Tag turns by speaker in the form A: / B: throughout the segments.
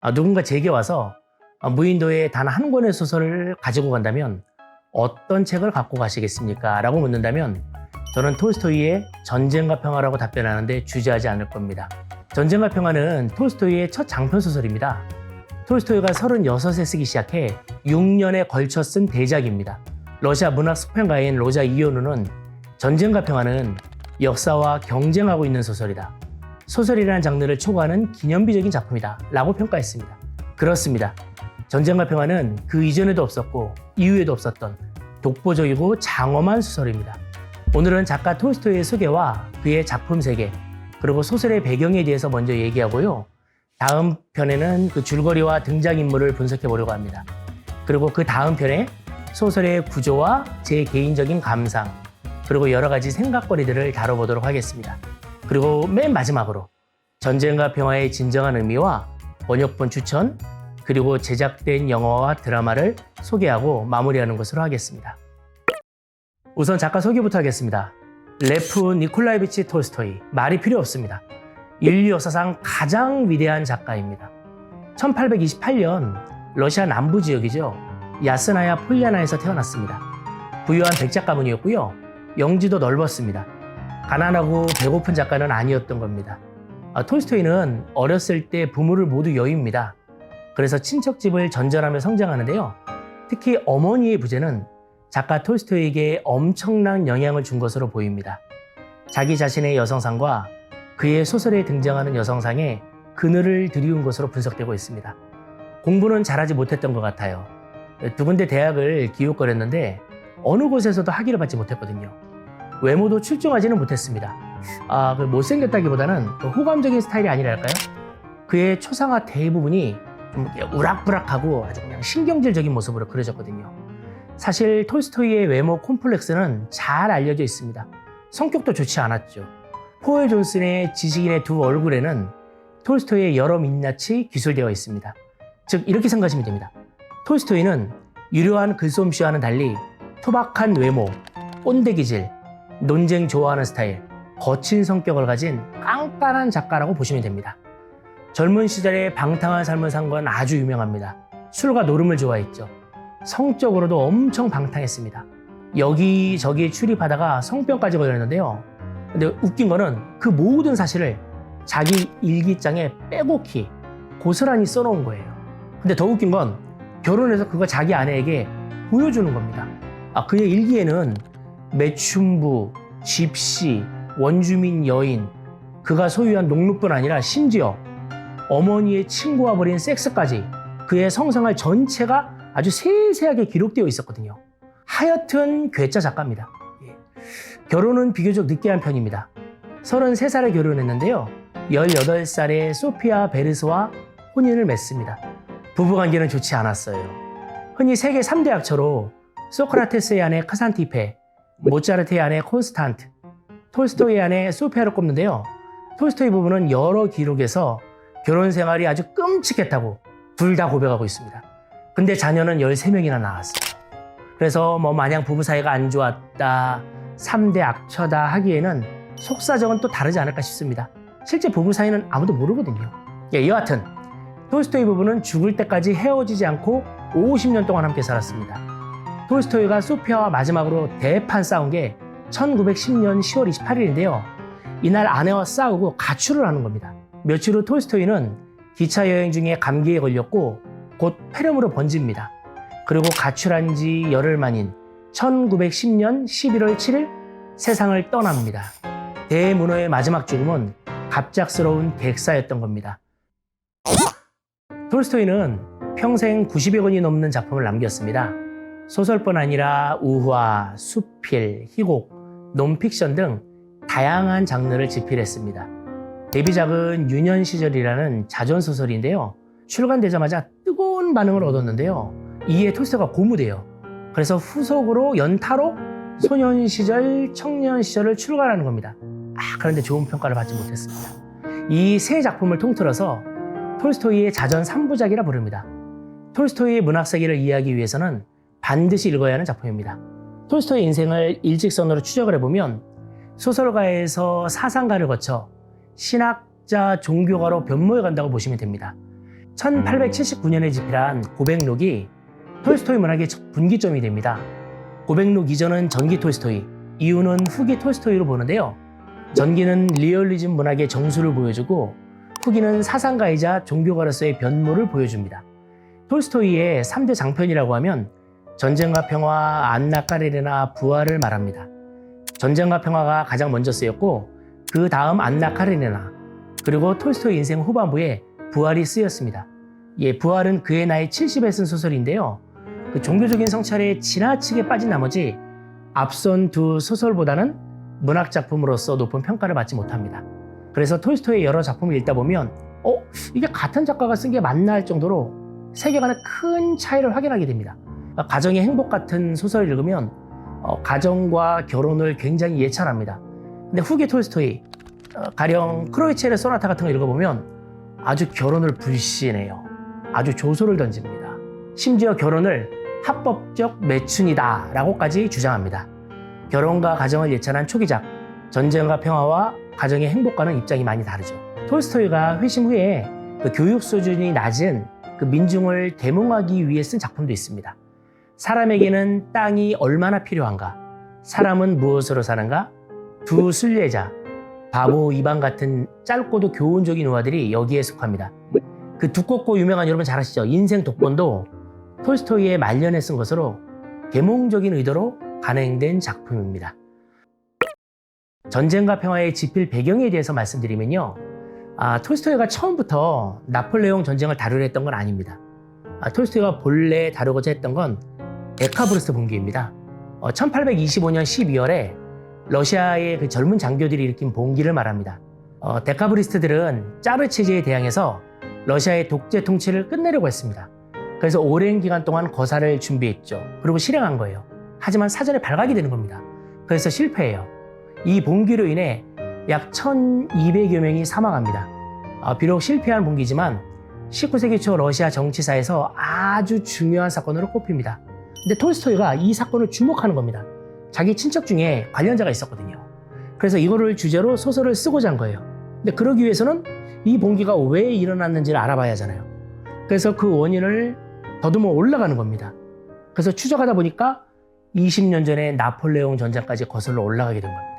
A: 누군가 제게 와서 무인도에 단 한 권의 소설을 가지고 간다면 어떤 책을 갖고 가시겠습니까? 라고 묻는다면 저는 톨스토이의 전쟁과 평화라고 답변하는데 주저하지 않을 겁니다. 전쟁과 평화는 톨스토이의 첫 장편 소설입니다. 톨스토이가 36에 쓰기 시작해 6년에 걸쳐 쓴 대작입니다. 러시아 문학 수평가인 로자 이오누는 전쟁과 평화는 역사와 경쟁하고 있는 소설이다. 소설이라는 장르를 초과하는 기념비적인 작품이다. 라고 평가했습니다. 그렇습니다. 전쟁과 평화는 그 이전에도 없었고 이후에도 없었던 독보적이고 장엄한 소설입니다. 오늘은 작가 톨스토이의 소개와 그의 작품 세계, 그리고 소설의 배경에 대해서 먼저 얘기하고요. 다음 편에는 그 줄거리와 등장인물을 분석해 보려고 합니다. 그리고 그 다음 편에 소설의 구조와 제 개인적인 감상, 그리고 여러 가지 생각거리들을 다뤄보도록 하겠습니다. 그리고 맨 마지막으로 전쟁과 평화의 진정한 의미와 번역본 추천, 그리고 제작된 영화와 드라마를 소개하고 마무리하는 것으로 하겠습니다. 우선 작가 소개부터 하겠습니다. 레프 니콜라이비치 톨스토이, 말이 필요 없습니다. 인류 역사상 가장 위대한 작가입니다. 1828년 러시아 남부 지역이죠. 야스나야 폴리아나에서 태어났습니다. 부유한 백작 가문이었고요. 영지도 넓었습니다. 가난하고 배고픈 작가는 아니었던 겁니다. 톨스토이는 어렸을 때 부모를 모두 여의입니다. 그래서 친척집을 전전하며 성장하는데요. 특히 어머니의 부재는 작가 톨스토이에게 엄청난 영향을 준 것으로 보입니다. 자기 자신의 여성상과 그의 소설에 등장하는 여성상에 그늘을 들이운 것으로 분석되고 있습니다. 공부는 잘하지 못했던 것 같아요. 두 군데 대학을 기웃거렸는데 어느 곳에서도 학위를 받지 못했거든요. 외모도 출중하지는 못했습니다. 못생겼다기보다는 호감적인 스타일이 아니랄까요? 그의 초상화 대부분이 좀 우락부락하고 아주 그냥 신경질적인 모습으로 그려졌거든요. 사실 톨스토이의 외모 콤플렉스는 잘 알려져 있습니다. 성격도 좋지 않았죠. 포엘 존슨의 지식인의 두 얼굴에는 톨스토이의 여러 민낯이 기술되어 있습니다. 즉 이렇게 생각하시면 됩니다. 톨스토이는 유려한 글솜씨와는 달리 투박한 외모, 꼰대 기질, 논쟁 좋아하는 스타일, 거친 성격을 가진 깐깐한 작가라고 보시면 됩니다. 젊은 시절에 방탕한 삶을 산 건 아주 유명합니다. 술과 노름을 좋아했죠. 성적으로도 엄청 방탕했습니다. 여기저기 출입하다가 성병까지 걸렸는데요. 근데 웃긴 거는 그 모든 사실을 자기 일기장에 빼곡히 고스란히 써놓은 거예요. 근데 더 웃긴 건 결혼해서 그거 자기 아내에게 보여주는 겁니다. 그의 일기에는 매춘부, 집시, 원주민 여인, 그가 소유한 농루뿐 아니라 심지어 어머니의 친구와 벌인 섹스까지 그의 성생활 전체가 아주 세세하게 기록되어 있었거든요. 하여튼 괴짜 작가입니다. 결혼은 비교적 늦게 한 편입니다. 33살에 결혼했는데요. 18살에 소피아 베르스와 혼인을 맺습니다. 부부관계는 좋지 않았어요. 흔히 세계 3대 학처로 소크라테스의 아내 크산티페, 모차르트의 아내 콘스탄트, 톨스토이의 아내 소피아를 꼽는데요. 톨스토이 부부는 여러 기록에서 결혼 생활이 아주 끔찍했다고 둘 다 고백하고 있습니다. 근데 자녀는 13명이나 나왔어요. 그래서 마냥 부부 사이가 안 좋았다, 3대 악처다 하기에는 속사정은 또 다르지 않을까 싶습니다. 실제 부부 사이는 아무도 모르거든요. 여하튼 톨스토이 부부는 죽을 때까지 헤어지지 않고 50년 동안 함께 살았습니다. 톨스토이가 소피아와 마지막으로 대판 싸운 게 1910년 10월 28일인데요. 이날 아내와 싸우고 가출을 하는 겁니다. 며칠 후 톨스토이는 기차 여행 중에 감기에 걸렸고 곧 폐렴으로 번집니다. 그리고 가출한 지 열흘 만인 1910년 11월 7일 세상을 떠납니다. 대문호의 마지막 죽음은 갑작스러운 객사였던 겁니다. 톨스토이는 평생 90여 권이 넘는 작품을 남겼습니다. 소설뿐 아니라 우화, 수필, 희곡, 논픽션 등 다양한 장르를 집필했습니다. 데뷔작은 유년 시절이라는 자전소설인데요. 출간되자마자 뜨거운 반응을 얻었는데요. 이에 톨스토이가 고무돼요. 그래서 후속으로 연타로 소년 시절, 청년 시절을 출간하는 겁니다. 그런데 좋은 평가를 받지 못했습니다. 이 세 작품을 통틀어서 톨스토이의 자전 3부작이라 부릅니다. 톨스토이의 문학 세계를 이해하기 위해서는 반드시 읽어야 하는 작품입니다. 톨스토이의 인생을 일직선으로 추적을 해보면 소설가에서 사상가를 거쳐 신학자, 종교가로 변모해 간다고 보시면 됩니다. 1879년에 집필한 고백록이 톨스토이 문학의 분기점이 됩니다. 고백록 이전은 전기 톨스토이, 이후는 후기 톨스토이로 보는데요. 전기는 리얼리즘 문학의 정수를 보여주고 후기는 사상가이자 종교가로서의 변모를 보여줍니다. 톨스토이의 3대 장편이라고 하면 전쟁과 평화, 안나 카레니나, 부활을 말합니다. 전쟁과 평화가 가장 먼저 쓰였고 그 다음 안나 카레니나, 그리고 톨스토이 인생 후반부에 부활이 쓰였습니다. 부활은 그의 나이 70에 쓴 소설인데요. 그 종교적인 성찰에 지나치게 빠진 나머지 앞선 두 소설보다는 문학 작품으로서 높은 평가를 받지 못합니다. 그래서 톨스토이의 여러 작품을 읽다 보면 이게 같은 작가가 쓴 게 맞나 할 정도로 세계관의 큰 차이를 확인하게 됩니다. 가정의 행복 같은 소설을 읽으면 가정과 결혼을 굉장히 예찬합니다. 근데 후기 톨스토이, 가령 크로이체르 소나타 같은 거 읽어보면 아주 결혼을 불신해요. 아주 조소를 던집니다. 심지어 결혼을 합법적 매춘이다 라고까지 주장합니다. 결혼과 가정을 예찬한 초기작, 전쟁과 평화와 가정의 행복과는 입장이 많이 다르죠. 톨스토이가 회심 후에 그 교육 수준이 낮은 그 민중을 계몽하기 위해 쓴 작품도 있습니다. 사람에게는 땅이 얼마나 필요한가? 사람은 무엇으로 사는가? 두 순례자, 바보 이방 같은 짧고도 교훈적인 우화들이 여기에 속합니다. 그 두껍고 유명한, 여러분 잘 아시죠? 인생 독본도 톨스토이의 말년에 쓴 것으로 계몽적인 의도로 간행된 작품입니다. 전쟁과 평화의 집필 배경에 대해서 말씀드리면요. 톨스토이가 처음부터 나폴레옹 전쟁을 다루려 했던 건 아닙니다. 톨스토이가 본래 다루고자 했던 건 데카브루스트 봉기입니다. 1825년 12월에 러시아의 그 젊은 장교들이 일으킨 봉기를 말합니다. 데카브리스트들은 짜르 체제에 대항해서 러시아의 독재 통치를 끝내려고 했습니다. 그래서 오랜 기간 동안 거사를 준비했죠. 그리고 실행한 거예요. 하지만 사전에 발각이 되는 겁니다. 그래서 실패해요. 이 봉기로 인해 약 1200여 명이 사망합니다. 비록 실패한 봉기지만 19세기 초 러시아 정치사에서 아주 중요한 사건으로 꼽힙니다. 근데 톨스토이가 이 사건을 주목하는 겁니다. 자기 친척 중에 관련자가 있었거든요. 그래서 이거를 주제로 소설을 쓰고자 한 거예요. 근데 그러기 위해서는 이 봉기가 왜 일어났는지를 알아봐야 하잖아요. 그래서 그 원인을 더듬어 올라가는 겁니다. 그래서 추적하다 보니까 20년 전에 나폴레옹 전쟁까지 거슬러 올라가게 된 겁니다.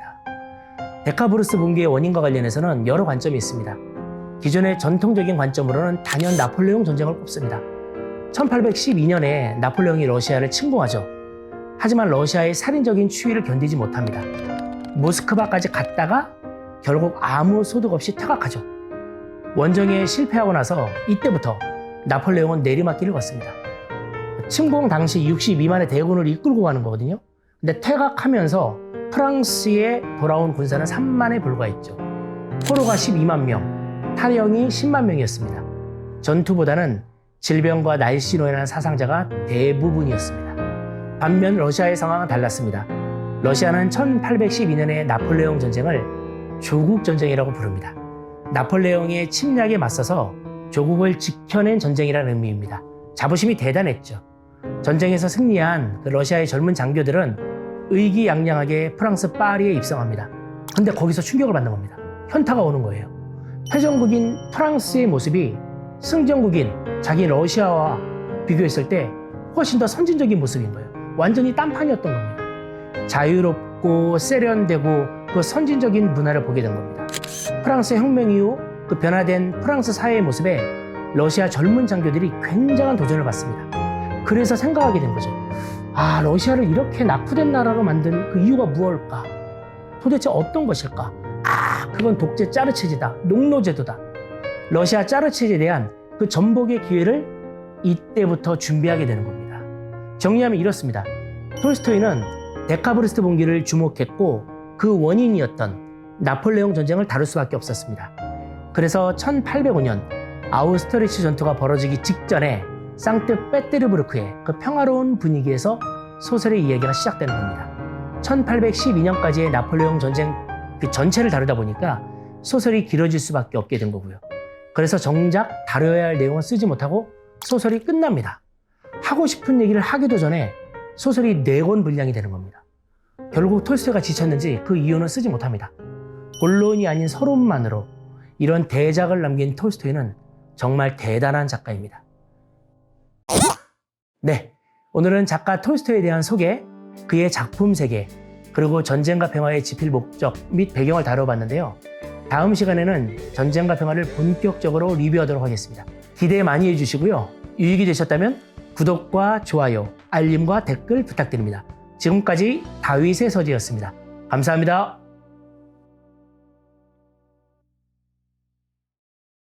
A: 데카브루스 봉기의 원인과 관련해서는 여러 관점이 있습니다. 기존의 전통적인 관점으로는 단연 나폴레옹 전쟁을 꼽습니다. 1812년에 나폴레옹이 러시아를 침공하죠. 하지만 러시아의 살인적인 추위를 견디지 못합니다. 모스크바까지 갔다가 결국 아무 소득 없이 퇴각하죠. 원정에 실패하고 나서 이때부터 나폴레옹은 내리막길을 걷습니다. 침공 당시 62만의 대군을 이끌고 가는 거거든요. 근데 퇴각하면서 프랑스에 돌아온 군사는 3만에 불과했죠. 포로가 12만 명, 탈영이 10만 명이었습니다. 전투보다는 질병과 날씨로 인한 사상자가 대부분이었습니다. 반면 러시아의 상황은 달랐습니다. 러시아는 1812년의 나폴레옹 전쟁을 조국 전쟁이라고 부릅니다. 나폴레옹의 침략에 맞서서 조국을 지켜낸 전쟁이라는 의미입니다. 자부심이 대단했죠. 전쟁에서 승리한 그 러시아의 젊은 장교들은 의기양양하게 프랑스 파리에 입성합니다. 근데 거기서 충격을 받는 겁니다. 현타가 오는 거예요. 패전국인 프랑스의 모습이 승전국인 자기 러시아와 비교했을 때 훨씬 더 선진적인 모습인 거예요. 완전히 딴판이었던 겁니다. 자유롭고 세련되고 그 선진적인 문화를 보게 된 겁니다. 프랑스 혁명 이후 그 변화된 프랑스 사회의 모습에 러시아 젊은 장교들이 굉장한 도전을 받습니다. 그래서 생각하게 된 거죠. 러시아를 이렇게 낙후된 나라로 만든 그 이유가 무엇일까? 도대체 어떤 것일까? 그건 독재 짜르 체제다. 농노제도다. 러시아 짜르 체제에 대한 그 전복의 기회를 이때부터 준비하게 되는 겁니다. 정리하면 이렇습니다. 톨스토이는 데카브루스트 봉기를 주목했고 그 원인이었던 나폴레옹 전쟁을 다룰 수밖에 없었습니다. 그래서 1805년 아우스트리츠 전투가 벌어지기 직전에 상트페테르부르크의 그 평화로운 분위기에서 소설의 이야기가 시작되는 겁니다. 1812년까지의 나폴레옹 전쟁 그 전체를 다루다 보니까 소설이 길어질 수밖에 없게 된 거고요. 그래서 정작 다뤄야 할 내용은 쓰지 못하고 소설이 끝납니다. 하고 싶은 얘기를 하기도 전에 소설이 4권 분량이 되는 겁니다. 결국 톨스토이가 지쳤는지 그 이유는 쓰지 못합니다. 본론이 아닌 서론만으로 이런 대작을 남긴 톨스토이는 정말 대단한 작가입니다. 네, 오늘은 작가 톨스토이에 대한 소개, 그의 작품 세계, 그리고 전쟁과 평화의 지필 목적 및 배경을 다뤄봤는데요. 다음 시간에는 전쟁과 평화를 본격적으로 리뷰하도록 하겠습니다. 기대 많이 해주시고요. 유익이 되셨다면 구독과 좋아요, 알림과 댓글 부탁드립니다. 지금까지 다윗의 서재였습니다. 감사합니다.